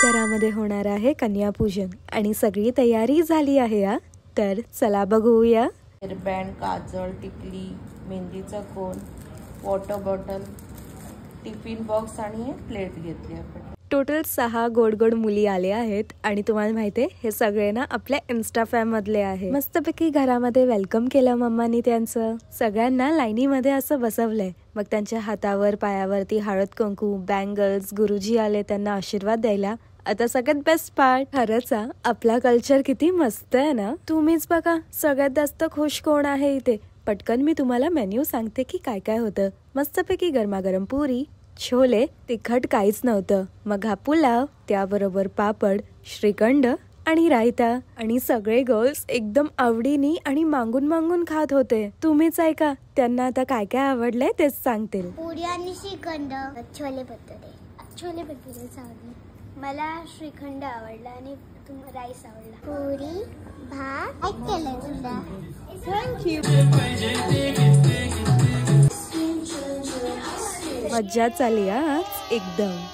घरामध्ये होणार आहे कन्यापूजन आणि सगळी तयारी झाली आहे या. तर चला बघूया. हेअरबँड, काजळ, टिकली, मेहंदीचा कोन, वॉटर बॉटल, टिफिन बॉक्स आणि प्लेट घेतली आपण. टोटल 6 गोड गोड मुली आल्या आहेत आणि तुम्हाला माहितीये हे सगळे ना आपल्या इन्स्टा फॅम मधले आहे. मस्तपैकी घरामध्ये वेलकम केलं मम्मानी त्यांचं. सगळ्यांना लाईनीमध्ये असं बसवलंय. मग त्यांच्या हातावर पायावरती हळद कुंकू, बँगल्स, गुरुजी आले त्यांना आशीर्वाद द्यायला. आता सगळ्यात बेस्ट पार्ट, खरंच आपला कल्चर किती मस्त आहे ना. तुम्हीच बघा सगळ्यात जास्त खुश कोण आहे इथे. पटकन मी तुम्हाला मेन्यू सांगते की काय काय होतं. मस्तपैकी गरमागरम पुरी, छोले, तिखट काहीच नव्हतं. मग हा पुलाव, त्याबरोबर पापड, श्रीखंड आणि रायता. आणि सगळे गर्ल्स एकदम आवडीने आणि मागून मागून खात होते. तुम्हीच ऐका त्यांना आता काय काय आवडलंय तेच सांगतील. पुरी आणि श्रीखंड, छोले भटुरे. छोले भटुरेच आवडले मला. श्रीखंड आवडला आणि राईस आवडला. पुरी, भात, ऐकलं तुला. थँक्यू. मज्जा चालली आज एकदम.